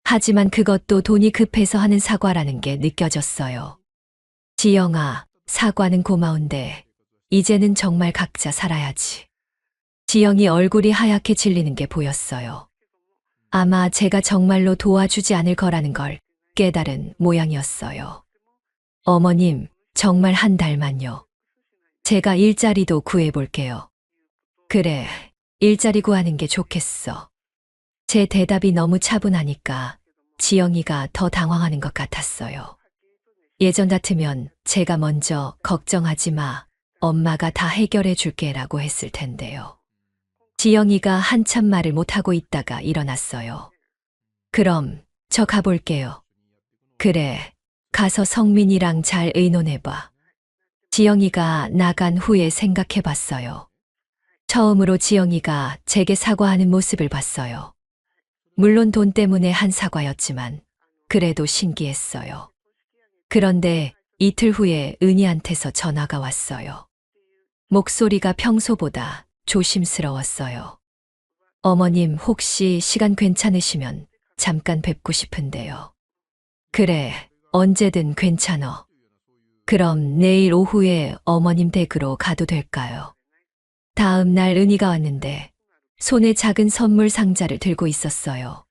하지만 그것도 돈이 급해서 하는 사과라는 게 느껴졌어요. 지영아, 사과는 고마운데 이제는 정말 각자 살아야지. 지영이 얼굴이 하얗게 질리는 게 보였어요. 아마 제가 정말로 도와주지 않을 거라는 걸 깨달은 모양이었어요. 어머님, 정말 한 달만요. 제가 일자리도 구해볼게요. 그래, 일자리 구하는 게 좋겠어. 제 대답이 너무 차분하니까 지영이가 더 당황하는 것 같았어요. 예전 같으면 제가 먼저 걱정하지 마, 엄마가 다 해결해 줄게라고 했을 텐데요. 지영이가 한참 말을 못하고 있다가 일어났어요. 그럼 저 가볼게요. 그래, 가서 성민이랑 잘 의논해봐. 지영이가 나간 후에 생각해봤어요. 처음으로 지영이가 제게 사과하는 모습을 봤어요. 물론 돈 때문에 한 사과였지만 그래도 신기했어요. 그런데 이틀 후에 은희한테서 전화가 왔어요. 목소리가 평소보다 조심스러웠어요. 어머님, 혹시 시간 괜찮으시면 잠깐 뵙고 싶은데요. 그래, 언제든 괜찮어. 그럼 내일 오후에 어머님 댁으로 가도 될까요? 다음 날 은희가 왔는데 손에 작은 선물 상자를 들고 있었어요.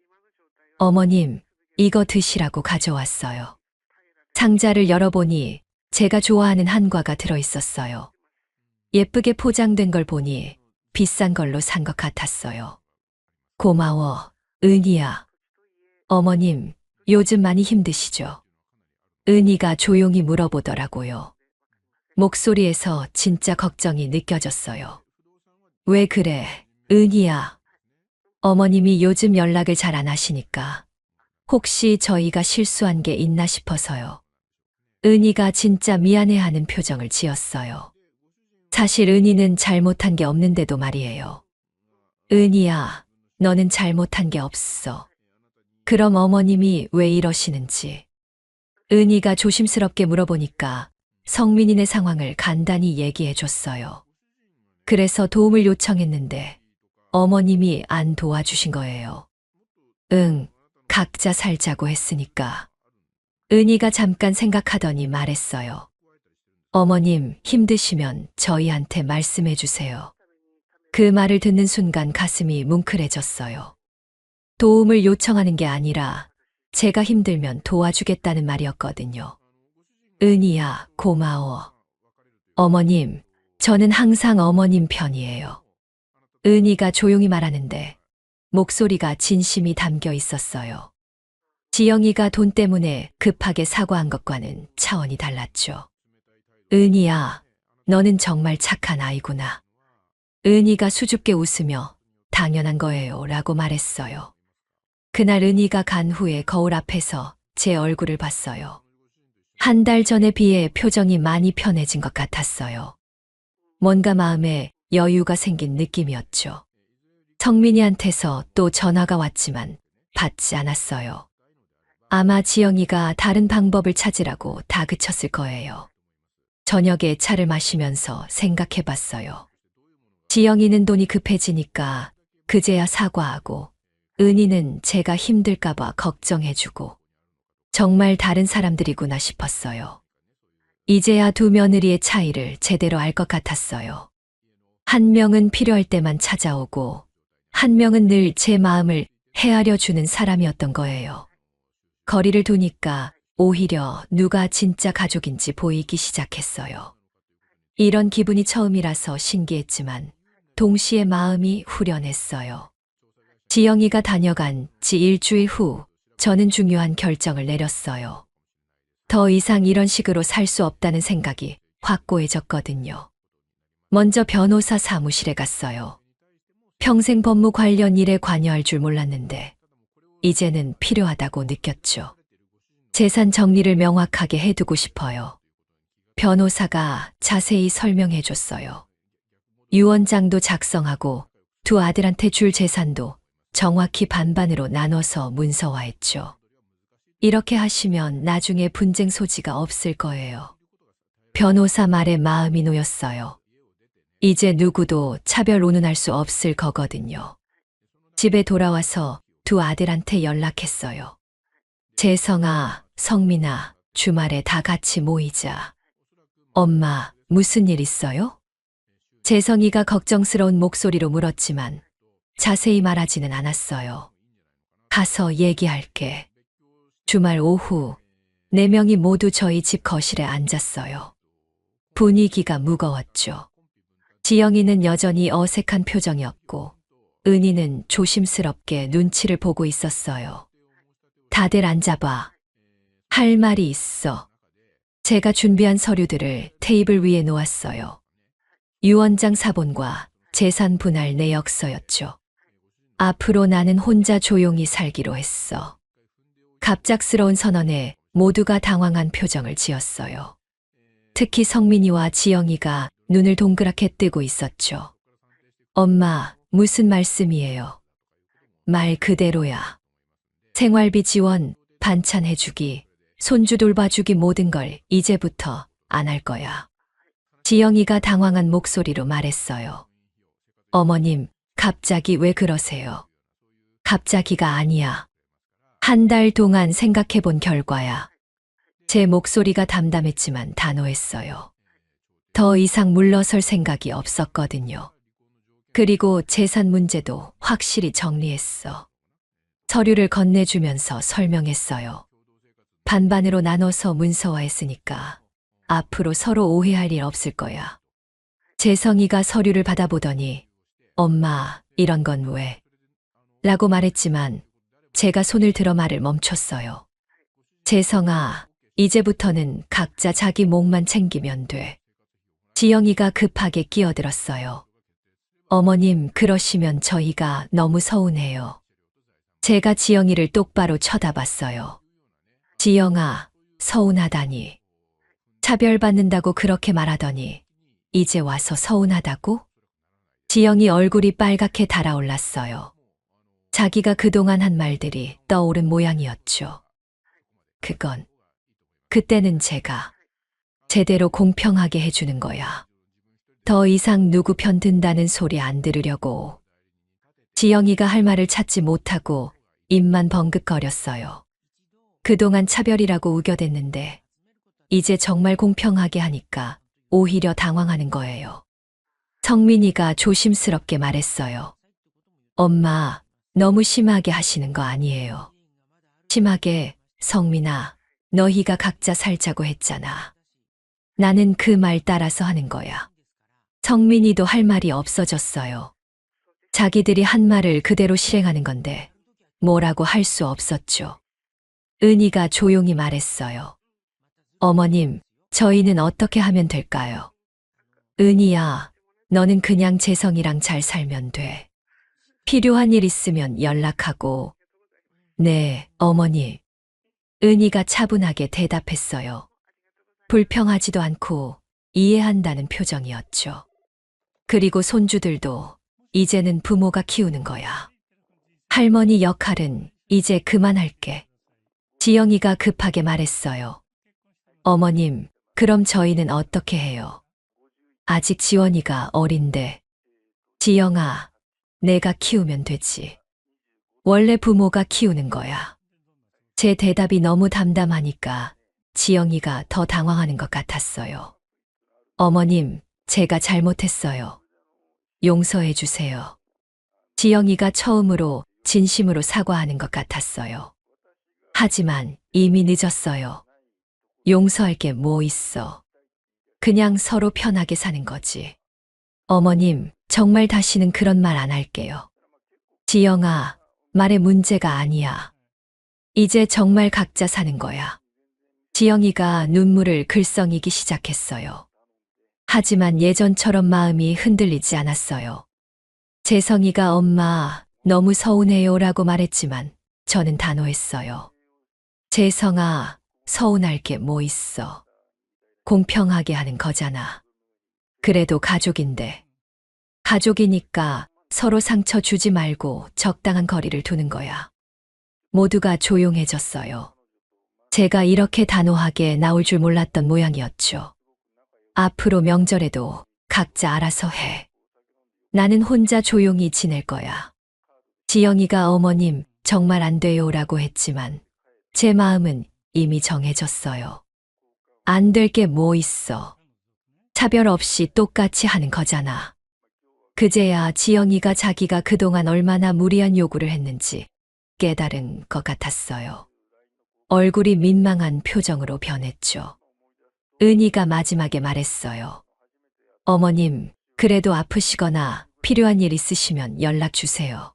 어머님, 이거 드시라고 가져왔어요. 상자를 열어보니 제가 좋아하는 한과가 들어있었어요. 예쁘게 포장된 걸 보니 비싼 걸로 산 것 같았어요. 고마워, 은희야. 어머님, 요즘 많이 힘드시죠? 은희가 조용히 물어보더라고요. 목소리에서 진짜 걱정이 느껴졌어요. 왜 그래, 은희야? 어머님이 요즘 연락을 잘 안 하시니까 혹시 저희가 실수한 게 있나 싶어서요. 은희가 진짜 미안해하는 표정을 지었어요. 사실 은희는 잘못한 게 없는데도 말이에요. 은희야, 너는 잘못한 게 없어. 그럼 어머님이 왜 이러시는지. 은희가 조심스럽게 물어보니까 성민이네 상황을 간단히 얘기해 줬어요. 그래서 도움을 요청했는데 어머님이 안 도와주신 거예요. 응, 각자 살자고 했으니까. 은희가 잠깐 생각하더니 말했어요. 어머님, 힘드시면 저희한테 말씀해 주세요. 그 말을 듣는 순간 가슴이 뭉클해졌어요. 도움을 요청하는 게 아니라 제가 힘들면 도와주겠다는 말이었거든요. 은희야, 고마워. 어머님, 저는 항상 어머님 편이에요. 은희가 조용히 말하는데 목소리가 진심이 담겨 있었어요. 지영이가 돈 때문에 급하게 사과한 것과는 차원이 달랐죠. 은희야, 너는 정말 착한 아이구나. 은희가 수줍게 웃으며 당연한 거예요 라고 말했어요. 그날 은희가 간 후에 거울 앞에서 제 얼굴을 봤어요. 한 달 전에 비해 표정이 많이 편해진 것 같았어요. 뭔가 마음에 여유가 생긴 느낌이었죠. 성민이한테서 또 전화가 왔지만 받지 않았어요. 아마 지영이가 다른 방법을 찾으라고 다그쳤을 거예요. 저녁에 차를 마시면서 생각해 봤어요. 지영이는 돈이 급해지니까 그제야 사과하고, 은희는 제가 힘들까봐 걱정해주고, 정말 다른 사람들이구나 싶었어요. 이제야 두 며느리의 차이를 제대로 알 것 같았어요. 한 명은 필요할 때만 찾아오고, 한 명은 늘 제 마음을 헤아려 주는 사람이었던 거예요. 거리를 두니까 오히려 누가 진짜 가족인지 보이기 시작했어요. 이런 기분이 처음이라서 신기했지만 동시에 마음이 후련했어요. 지영이가 다녀간 지 일주일 후 저는 중요한 결정을 내렸어요. 더 이상 이런 식으로 살 수 없다는 생각이 확고해졌거든요. 먼저 변호사 사무실에 갔어요. 평생 법무 관련 일에 관여할 줄 몰랐는데 이제는 필요하다고 느꼈죠. 재산 정리를 명확하게 해두고 싶어요. 변호사가 자세히 설명해 줬어요. 유언장도 작성하고 두 아들한테 줄 재산도 정확히 반반으로 나눠서 문서화했죠. 이렇게 하시면 나중에 분쟁 소지가 없을 거예요. 변호사 말에 마음이 놓였어요. 이제 누구도 차별 운운할 수 없을 거거든요. 집에 돌아와서 두 아들한테 연락했어요. 재성아, 성민아, 주말에 다 같이 모이자. 엄마, 무슨 일 있어요? 재성이가 걱정스러운 목소리로 물었지만 자세히 말하지는 않았어요. 가서 얘기할게. 주말 오후 4명이 모두 저희 집 거실에 앉았어요. 분위기가 무거웠죠. 지영이는 여전히 어색한 표정이었고 은희는 조심스럽게 눈치를 보고 있었어요. 다들 앉아봐. 할 말이 있어. 제가 준비한 서류들을 테이블 위에 놓았어요. 유언장 사본과 재산 분할 내역서였죠. 앞으로 나는 혼자 조용히 살기로 했어. 갑작스러운 선언에 모두가 당황한 표정을 지었어요. 특히 성민이와 지영이가 눈을 동그랗게 뜨고 있었죠. 엄마, 무슨 말씀이에요? 말 그대로야. 생활비 지원, 반찬 해주기, 손주 돌봐주기 모든 걸 이제부터 안 할 거야. 지영이가 당황한 목소리로 말했어요. 어머님, 갑자기 왜 그러세요? 갑자기가 아니야. 한 달 동안 생각해 본 결과야. 제 목소리가 담담했지만 단호했어요. 더 이상 물러설 생각이 없었거든요. 그리고 재산 문제도 확실히 정리했어. 서류를 건네주면서 설명했어요. 반반으로 나눠서 문서화했으니까 앞으로 서로 오해할 일 없을 거야. 재성이가 서류를 받아보더니 엄마, 이런 건 왜? 라고 말했지만 제가 손을 들어 말을 멈췄어요. 재성아, 이제부터는 각자 자기 몫만 챙기면 돼. 지영이가 급하게 끼어들었어요. 어머님, 그러시면 저희가 너무 서운해요. 제가 지영이를 똑바로 쳐다봤어요. 지영아, 서운하다니. 차별받는다고 그렇게 말하더니 이제 와서 서운하다고? 지영이 얼굴이 빨갛게 달아올랐어요. 자기가 그동안 한 말들이 떠오른 모양이었죠. 그때는 제가 제대로 공평하게 해주는 거야. 더 이상 누구 편 든다는 소리 안 들으려고. 지영이가 할 말을 찾지 못하고 입만 벙긋거렸어요. 그동안 차별이라고 우겨댔는데 이제 정말 공평하게 하니까 오히려 당황하는 거예요. 성민이가 조심스럽게 말했어요. 엄마, 너무 심하게 하시는 거 아니에요. 심하게, 성민아, 너희가 각자 살자고 했잖아. 나는 그 말 따라서 하는 거야. 성민이도 할 말이 없어졌어요. 자기들이 한 말을 그대로 실행하는 건데 뭐라고 할 수 없었죠. 은희가 조용히 말했어요. 어머님, 저희는 어떻게 하면 될까요? 은희야, 너는 그냥 재성이랑 잘 살면 돼. 필요한 일 있으면 연락하고. 네, 어머니. 은희가 차분하게 대답했어요. 불평하지도 않고 이해한다는 표정이었죠. 그리고 손주들도 이제는 부모가 키우는 거야. 할머니 역할은 이제 그만할게. 지영이가 급하게 말했어요. 어머님, 그럼 저희는 어떻게 해요? 아직 지원이가 어린데. 지영아, 내가 키우면 되지. 원래 부모가 키우는 거야. 제 대답이 너무 담담하니까 지영이가 더 당황하는 것 같았어요. 어머님, 제가 잘못했어요. 용서해 주세요. 지영이가 처음으로 진심으로 사과하는 것 같았어요. 하지만 이미 늦었어요. 용서할 게 뭐 있어. 그냥 서로 편하게 사는 거지. 어머님, 정말 다시는 그런 말 안 할게요. 지영아, 말에 문제가 아니야. 이제 정말 각자 사는 거야. 지영이가 눈물을 글썽이기 시작했어요. 하지만 예전처럼 마음이 흔들리지 않았어요. 재성이가 엄마, 너무 서운해요 라고 말했지만 저는 단호했어요. 재성아, 서운할 게 뭐 있어. 공평하게 하는 거잖아. 그래도 가족인데. 가족이니까 서로 상처 주지 말고 적당한 거리를 두는 거야. 모두가 조용해졌어요. 제가 이렇게 단호하게 나올 줄 몰랐던 모양이었죠. 앞으로 명절에도 각자 알아서 해. 나는 혼자 조용히 지낼 거야. 지영이가 어머님 정말 안 돼요라고 했지만 제 마음은 이미 정해졌어요. 안 될 게 뭐 있어. 차별 없이 똑같이 하는 거잖아. 그제야 지영이가 자기가 그동안 얼마나 무리한 요구를 했는지 깨달은 것 같았어요. 얼굴이 민망한 표정으로 변했죠. 은희가 마지막에 말했어요. 어머님, 그래도 아프시거나 필요한 일 있으시면 연락 주세요.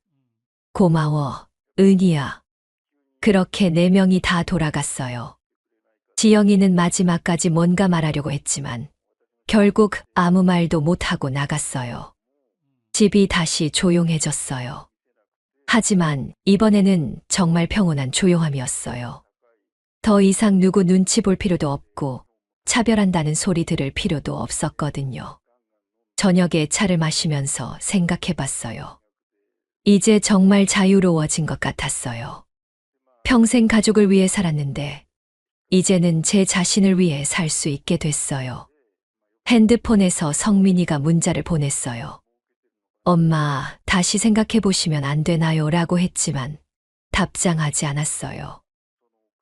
고마워, 은희야. 그렇게 4명이 다 돌아갔어요. 지영이는 마지막까지 뭔가 말하려고 했지만 결국 아무 말도 못하고 나갔어요. 집이 다시 조용해졌어요. 하지만 이번에는 정말 평온한 조용함이었어요. 더 이상 누구 눈치 볼 필요도 없고 차별한다는 소리 들을 필요도 없었거든요. 저녁에 차를 마시면서 생각해 봤어요. 이제 정말 자유로워진 것 같았어요. 평생 가족을 위해 살았는데 이제는 제 자신을 위해 살 수 있게 됐어요. 핸드폰에서 성민이가 문자를 보냈어요. 엄마, 다시 생각해 보시면 안 되나요? 라고 했지만 답장하지 않았어요.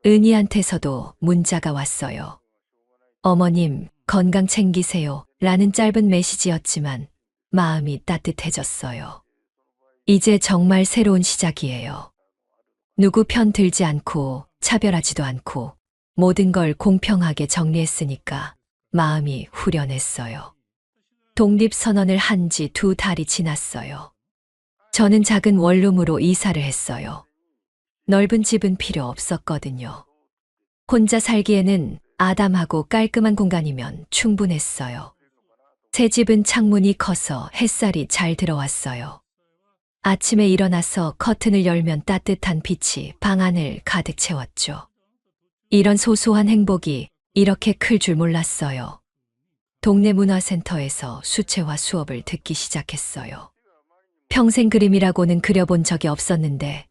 은희한테서도 문자가 왔어요. 어머님, 건강 챙기세요. 라는 짧은 메시지였지만 마음이 따뜻해졌어요. 이제 정말 새로운 시작이에요. 누구 편 들지 않고 차별하지도 않고 모든 걸 공평하게 정리했으니까 마음이 후련했어요. 독립선언을 한 지 2달이 지났어요. 저는 작은 원룸으로 이사를 했어요. 넓은 집은 필요 없었거든요. 혼자 살기에는 아담하고 깔끔한 공간이면 충분했어요. 새 집은 창문이 커서 햇살이 잘 들어왔어요. 아침에 일어나서 커튼을 열면 따뜻한 빛이 방 안을 가득 채웠죠. 이런 소소한 행복이 이렇게 클 줄 몰랐어요. 동네 문화센터에서 수채화 수업을 듣기 시작했어요. 평생 그림이라고는 그려본 적이 없었는데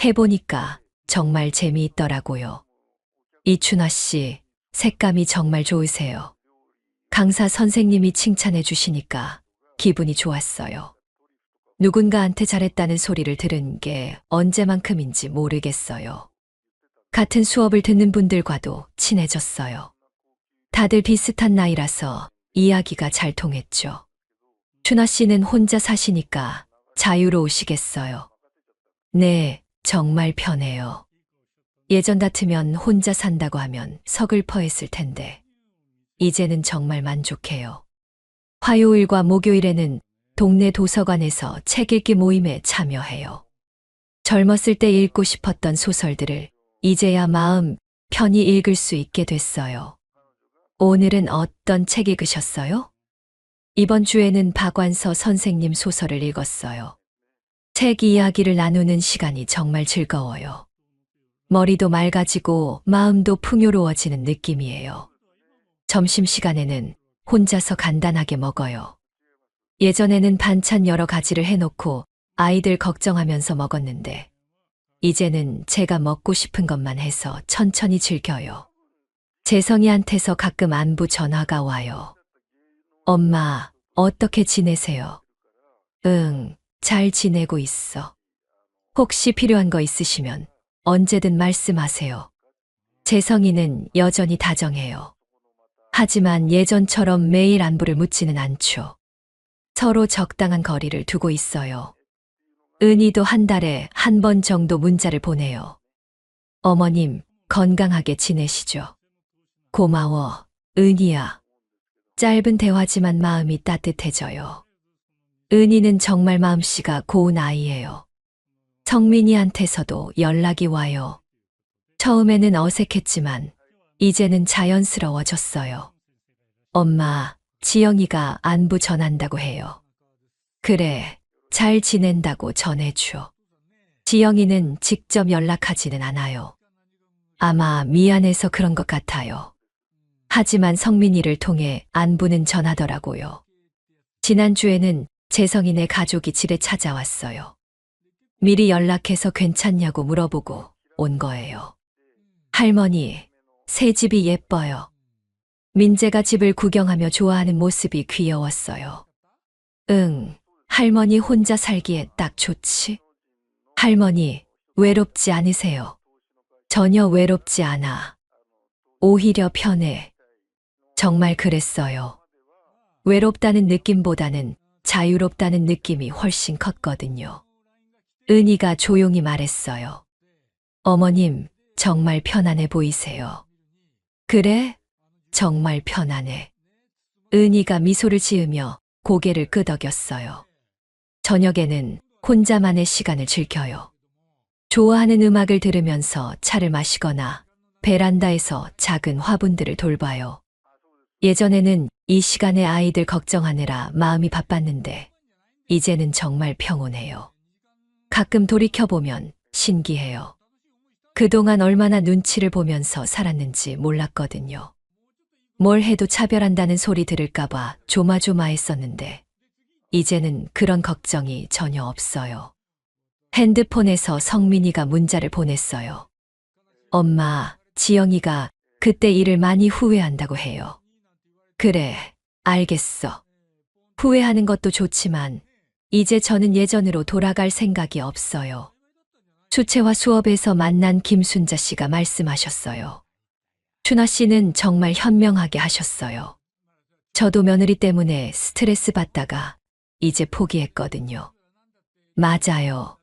해보니까 정말 재미있더라고요. 이춘화 씨, 색감이 정말 좋으세요. 강사 선생님이 칭찬해 주시니까 기분이 좋았어요. 누군가한테 잘했다는 소리를 들은 게 언제만큼인지 모르겠어요. 같은 수업을 듣는 분들과도 친해졌어요. 다들 비슷한 나이라서 이야기가 잘 통했죠. 춘화 씨는 혼자 사시니까 자유로우시겠어요. 네, 정말 편해요. 예전 같으면 혼자 산다고 하면 서글퍼했을 텐데 이제는 정말 만족해요. 화요일과 목요일에는 동네 도서관에서 책 읽기 모임에 참여해요. 젊었을 때 읽고 싶었던 소설들을 이제야 마음 편히 읽을 수 있게 됐어요. 오늘은 어떤 책 읽으셨어요? 이번 주에는 박완서 선생님 소설을 읽었어요. 책 이야기를 나누는 시간이 정말 즐거워요. 머리도 맑아지고 마음도 풍요로워지는 느낌이에요. 점심시간에는 혼자서 간단하게 먹어요. 예전에는 반찬 여러 가지를 해놓고 아이들 걱정하면서 먹었는데 이제는 제가 먹고 싶은 것만 해서 천천히 즐겨요. 재성이한테서 가끔 안부 전화가 와요. 엄마, 어떻게 지내세요? 응, 잘 지내고 있어. 혹시 필요한 거 있으시면 언제든 말씀하세요. 재성이는 여전히 다정해요. 하지만 예전처럼 매일 안부를 묻지는 않죠. 서로 적당한 거리를 두고 있어요. 은희도 한 달에 1번 정도 문자를 보내요. 어머님, 건강하게 지내시죠? 고마워, 은희야. 짧은 대화지만 마음이 따뜻해져요. 은희는 정말 마음씨가 고운 아이예요. 성민이한테서도 연락이 와요. 처음에는 어색했지만 이제는 자연스러워졌어요. 엄마, 지영이가 안부 전한다고 해요. 그래, 잘 지낸다고 전해줘. 지영이는 직접 연락하지는 않아요. 아마 미안해서 그런 것 같아요. 하지만 성민이를 통해 안부는 전하더라고요. 지난주에는 재성이네 가족이 집에 찾아왔어요. 미리 연락해서 괜찮냐고 물어보고 온 거예요. 할머니, 새 집이 예뻐요. 민재가 집을 구경하며 좋아하는 모습이 귀여웠어요. 응, 할머니 혼자 살기에 딱 좋지? 할머니, 외롭지 않으세요? 전혀 외롭지 않아. 오히려 편해. 정말 그랬어요. 외롭다는 느낌보다는 자유롭다는 느낌이 훨씬 컸거든요. 은희가 조용히 말했어요. 어머님, 정말 편안해 보이세요. 그래? 정말 편안해. 은희가 미소를 지으며 고개를 끄덕였어요. 저녁에는 혼자만의 시간을 즐겨요. 좋아하는 음악을 들으면서 차를 마시거나 베란다에서 작은 화분들을 돌봐요. 예전에는 이 시간에 아이들 걱정하느라 마음이 바빴는데 이제는 정말 평온해요. 가끔 돌이켜보면 신기해요. 그동안 얼마나 눈치를 보면서 살았는지 몰랐거든요. 뭘 해도 차별한다는 소리 들을까봐 조마조마했었는데 이제는 그런 걱정이 전혀 없어요. 핸드폰에서 성민이가 문자를 보냈어요. 엄마, 지영이가 그때 일을 많이 후회한다고 해요. 그래, 알겠어. 후회하는 것도 좋지만 이제 저는 예전으로 돌아갈 생각이 없어요. 수채화 수업에서 만난 김순자 씨가 말씀하셨어요. 춘하 씨는 정말 현명하게 하셨어요. 저도 며느리 때문에 스트레스 받다가 이제 포기했거든요. 맞아요.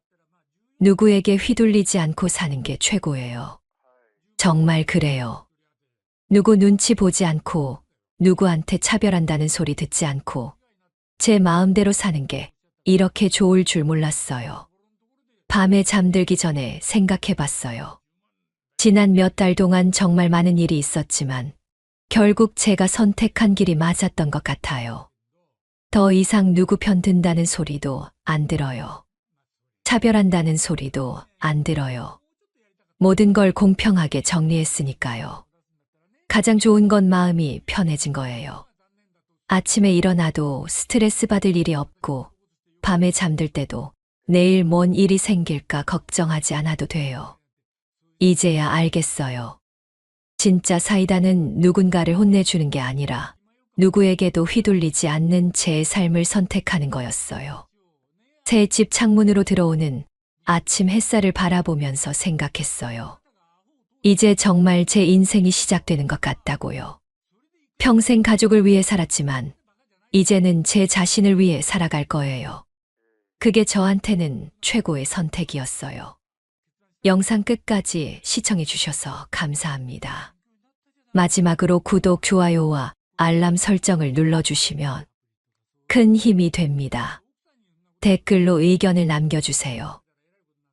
누구에게 휘둘리지 않고 사는 게 최고예요. 정말 그래요. 누구 눈치 보지 않고 누구한테 차별한다는 소리 듣지 않고 제 마음대로 사는 게 이렇게 좋을 줄 몰랐어요. 밤에 잠들기 전에 생각해 봤어요. 지난 몇 달 동안 정말 많은 일이 있었지만 결국 제가 선택한 길이 맞았던 것 같아요. 더 이상 누구 편 든다는 소리도 안 들어요. 차별한다는 소리도 안 들어요. 모든 걸 공평하게 정리했으니까요. 가장 좋은 건 마음이 편해진 거예요. 아침에 일어나도 스트레스 받을 일이 없고 밤에 잠들 때도 내일 뭔 일이 생길까 걱정하지 않아도 돼요. 이제야 알겠어요. 진짜 사이다는 누군가를 혼내주는 게 아니라 누구에게도 휘둘리지 않는 제 삶을 선택하는 거였어요. 새 집 창문으로 들어오는 아침 햇살을 바라보면서 생각했어요. 이제 정말 제 인생이 시작되는 것 같다고요. 평생 가족을 위해 살았지만 이제는 제 자신을 위해 살아갈 거예요. 그게 저한테는 최고의 선택이었어요. 영상 끝까지 시청해 주셔서 감사합니다. 마지막으로 구독, 좋아요와 알람 설정을 눌러주시면 큰 힘이 됩니다. 댓글로 의견을 남겨주세요.